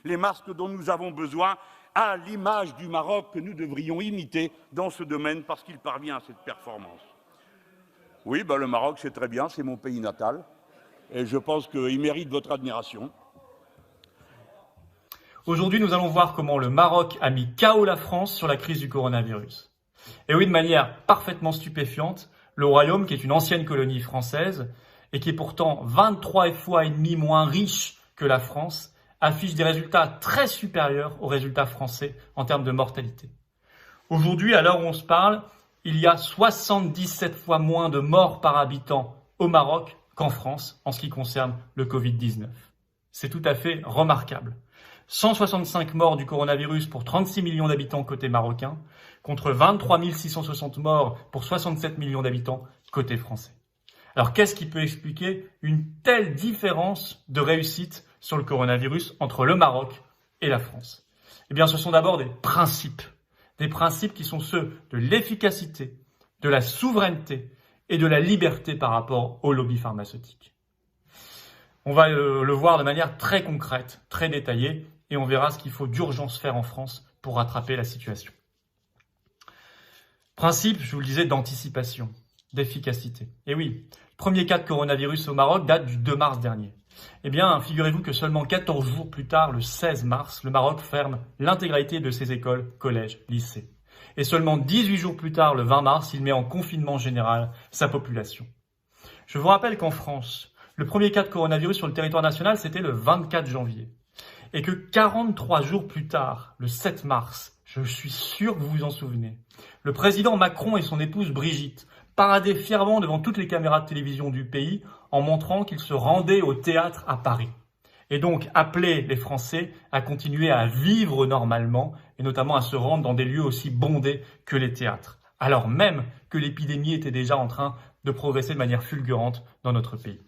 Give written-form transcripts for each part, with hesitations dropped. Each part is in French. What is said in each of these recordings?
les masques dont nous avons besoin, à l'image du Maroc que nous devrions imiter dans ce domaine parce qu'il parvient à cette performance. Oui, le Maroc, c'est très bien, c'est mon pays natal et je pense qu'il mérite votre admiration. Aujourd'hui, nous allons voir comment le Maroc a mis KO la France sur la crise du coronavirus. Et oui, de manière parfaitement stupéfiante, le Royaume, qui est une ancienne colonie française et qui est pourtant 23 fois et demi moins riche que la France, affiche des résultats très supérieurs aux résultats français en termes de mortalité. Aujourd'hui, à l'heure où on se parle, il y a 77 fois moins de morts par habitant au Maroc qu'en France en ce qui concerne le Covid-19. C'est tout à fait remarquable. 165 morts du coronavirus pour 36 millions d'habitants côté marocain, contre 23 660 morts pour 67 millions d'habitants côté français. Alors qu'est-ce qui peut expliquer une telle différence de réussite sur le coronavirus entre le Maroc et la France? Eh bien, ce sont d'abord des principes qui sont ceux de l'efficacité, de la souveraineté et de la liberté par rapport au lobby pharmaceutique. On va le voir de manière très concrète, très détaillée, et on verra ce qu'il faut d'urgence faire en France pour rattraper la situation. Principe, je vous le disais, d'anticipation, d'efficacité. Et oui, le premier cas de coronavirus au Maroc date du 2 mars dernier. Eh bien, figurez-vous que seulement 14 jours plus tard, le 16 mars, le Maroc ferme l'intégralité de ses écoles, collèges, lycées. Et seulement 18 jours plus tard, le 20 mars, il met en confinement général sa population. Je vous rappelle qu'en France, le premier cas de coronavirus sur le territoire national, c'était le 24 janvier. Et que 43 jours plus tard, le 7 mars, je suis sûr que vous vous en souvenez, le président Macron et son épouse Brigitte paradaient fièrement devant toutes les caméras de télévision du pays en montrant qu'ils se rendaient au théâtre à Paris. Et donc appelaient les Français à continuer à vivre normalement et notamment à se rendre dans des lieux aussi bondés que les théâtres, alors même que l'épidémie était déjà en train de progresser de manière fulgurante dans notre pays.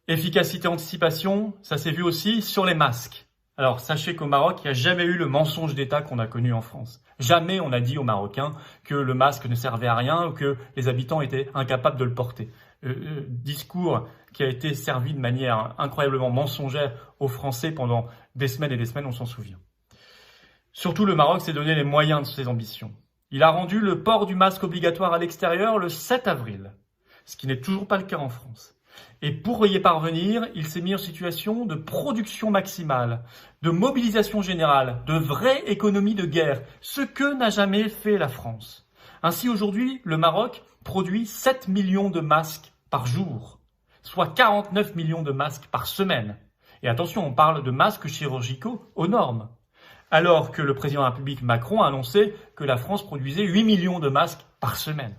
Efficacité, anticipation, ça s'est vu aussi sur les masques. Alors sachez qu'au Maroc, il n'y a jamais eu le mensonge d'État qu'on a connu en France. Jamais on a dit aux Marocains que le masque ne servait à rien ou que les habitants étaient incapables de le porter. Discours qui a été servi de manière incroyablement mensongère aux Français pendant des semaines et des semaines, on s'en souvient. Surtout, le Maroc s'est donné les moyens de ses ambitions. Il a rendu le port du masque obligatoire à l'extérieur le 7 avril, ce qui n'est toujours pas le cas en France. Et pour y parvenir, il s'est mis en situation de production maximale, de mobilisation générale, de vraie économie de guerre, ce que n'a jamais fait la France. Ainsi, aujourd'hui, le Maroc produit 7 millions de masques par jour, soit 49 millions de masques par semaine. Et attention, on parle de masques chirurgicaux aux normes. Alors que le président de la République Macron a annoncé que la France produisait 8 millions de masques par semaine.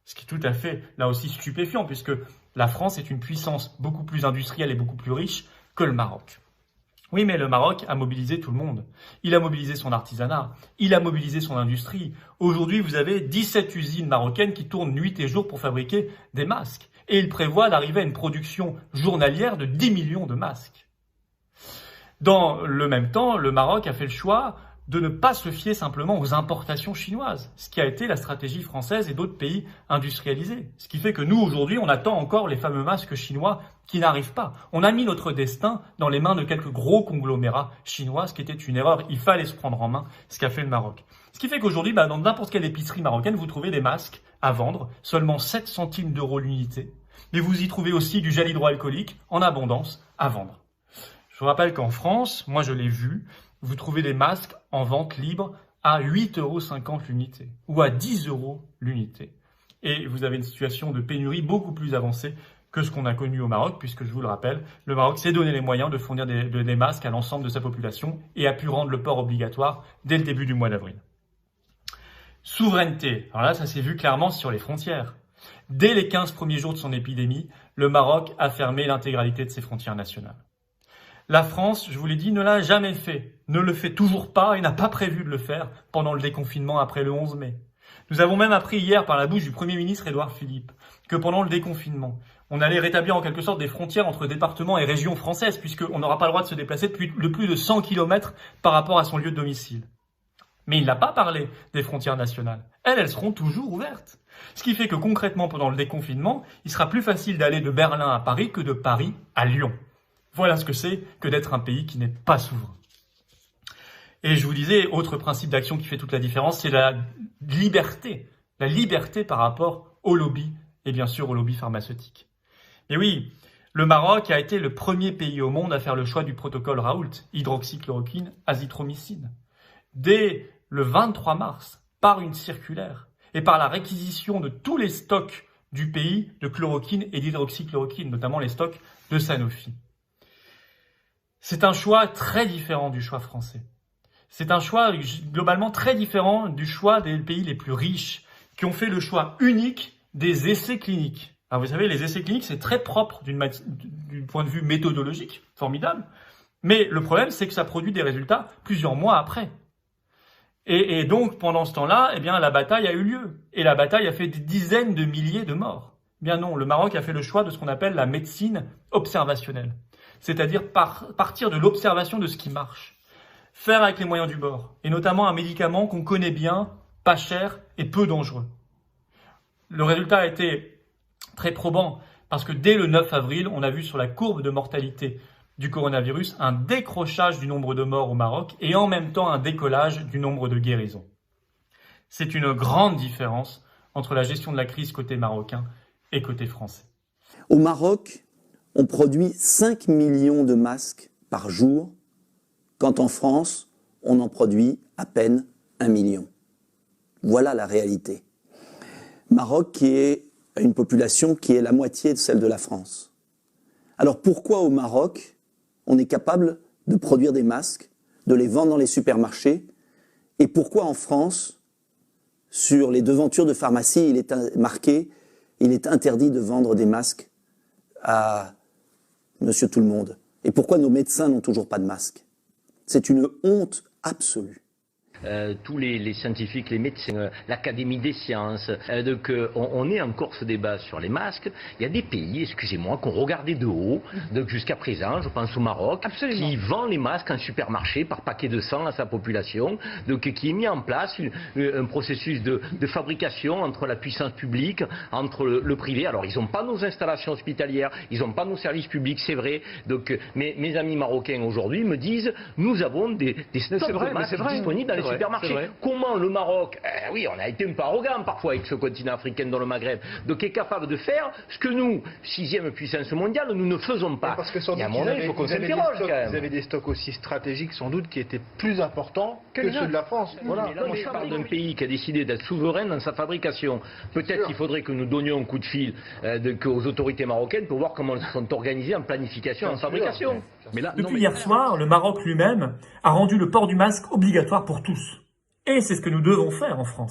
Ce qui est tout à fait, là aussi, stupéfiant, puisque la France est une puissance beaucoup plus industrielle et beaucoup plus riche que le Maroc. Oui, mais le Maroc a mobilisé tout le monde. Il a mobilisé son artisanat, il a mobilisé son industrie. Aujourd'hui, vous avez 17 usines marocaines qui tournent nuit et jour pour fabriquer des masques. Et il prévoit d'arriver à une production journalière de 10 millions de masques. Dans le même temps, le Maroc a fait le choix de ne pas se fier simplement aux importations chinoises, ce qui a été la stratégie française et d'autres pays industrialisés. Ce qui fait que nous, aujourd'hui, on attend encore les fameux masques chinois qui n'arrivent pas. On a mis notre destin dans les mains de quelques gros conglomérats chinois, ce qui était une erreur. Il fallait se prendre en main, ce qu'a fait le Maroc. Ce qui fait qu'aujourd'hui, dans n'importe quelle épicerie marocaine, vous trouvez des masques à vendre, seulement 7 centimes d'euros l'unité. Mais vous y trouvez aussi du gel hydroalcoolique en abondance à vendre. Je vous rappelle qu'en France, moi je l'ai vu, vous trouvez des masques en vente libre à 8,50 € l'unité ou à 10 € l'unité. Et vous avez une situation de pénurie beaucoup plus avancée que ce qu'on a connu au Maroc, puisque je vous le rappelle, le Maroc s'est donné les moyens de fournir des masques à l'ensemble de sa population et a pu rendre le port obligatoire dès le début du mois d'avril. Souveraineté. Alors là, ça s'est vu clairement sur les frontières. Dès les 15 premiers jours de son épidémie, le Maroc a fermé l'intégralité de ses frontières nationales. La France, je vous l'ai dit, ne l'a jamais fait, ne le fait toujours pas et n'a pas prévu de le faire pendant le déconfinement après le 11 mai. Nous avons même appris hier par la bouche du Premier ministre Édouard Philippe que pendant le déconfinement, on allait rétablir en quelque sorte des frontières entre départements et régions françaises puisqu'on n'aura pas le droit de se déplacer de plus de 100 km par rapport à son lieu de domicile. Mais il n'a pas parlé des frontières nationales. Elles seront toujours ouvertes. Ce qui fait que concrètement, pendant le déconfinement, il sera plus facile d'aller de Berlin à Paris que de Paris à Lyon. Voilà ce que c'est que d'être un pays qui n'est pas souverain. Et je vous disais, autre principe d'action qui fait toute la différence, c'est la liberté par rapport au lobby, et bien sûr au lobby pharmaceutique. Et oui, le Maroc a été le premier pays au monde à faire le choix du protocole Raoult, hydroxychloroquine, azithromycine. Dès le 23 mars, par une circulaire, et par la réquisition de tous les stocks du pays de chloroquine et d'hydroxychloroquine, notamment les stocks de Sanofi. C'est un choix très différent du choix français. C'est un choix globalement très différent du choix des pays les plus riches, qui ont fait le choix unique des essais cliniques. Alors vous savez, les essais cliniques, c'est très propre du point de vue méthodologique, formidable. Mais le problème, c'est que ça produit des résultats plusieurs mois après. Et donc, pendant ce temps-là, eh bien, la bataille a eu lieu. Et la bataille a fait des dizaines de milliers de morts. Bien non, le Maroc a fait le choix de ce qu'on appelle la médecine observationnelle. C'est-à-dire partir de l'observation de ce qui marche. Faire avec les moyens du bord. Et notamment un médicament qu'on connaît bien, pas cher et peu dangereux. Le résultat a été très probant parce que dès le 9 avril, on a vu sur la courbe de mortalité du coronavirus un décrochage du nombre de morts au Maroc et en même temps un décollage du nombre de guérisons. C'est une grande différence entre la gestion de la crise côté marocain et côté français. Au Maroc, on produit 5 millions de masques par jour, quand en France, on en produit à peine 1 million. Voilà la réalité. Maroc qui est une population qui est la moitié de celle de la France. Alors pourquoi au Maroc, on est capable de produire des masques, de les vendre dans les supermarchés, et pourquoi en France, sur les devantures de pharmacie, il est marqué, il est interdit de vendre des masques à Monsieur Tout-le-Monde. Et pourquoi nos médecins n'ont toujours pas de masques? C'est une honte absolue. Tous les scientifiques, les médecins, l'Académie des sciences, on est encore ce débat sur les masques. Il y a des pays, excusez-moi, qu'on regardait de haut, jusqu'à présent, je pense au Maroc, absolument, qui vend les masques en supermarché par paquet de 100 à sa population, qui est mis en place un processus de fabrication entre la puissance publique, entre le privé. Alors ils n'ont pas nos installations hospitalières, ils n'ont pas nos services publics, c'est vrai. Mais mes amis marocains aujourd'hui me disent, nous avons des stocks de masques disponibles dans les supermarchés. Comment le Maroc, oui, on a été un peu arrogant parfois avec ce continent africain dans le Maghreb, donc est capable de faire ce que nous, 6e puissance mondiale, nous ne faisons pas. Parce que sans doute, il faut qu'on s'interroge quand même. Vous avez des stocks aussi stratégiques sans doute qui étaient plus importants que ceux de la France. Voilà. Mais là, on parle d'un pays qui a décidé d'être souverain dans sa fabrication. Peut-être qu'il faudrait que nous donnions un coup de fil aux autorités marocaines pour voir comment elles sont organisées en planification, en fabrication. Mais là, depuis hier soir, le Maroc lui-même a rendu le port du masque obligatoire pour tous. Et c'est ce que nous devons faire en France.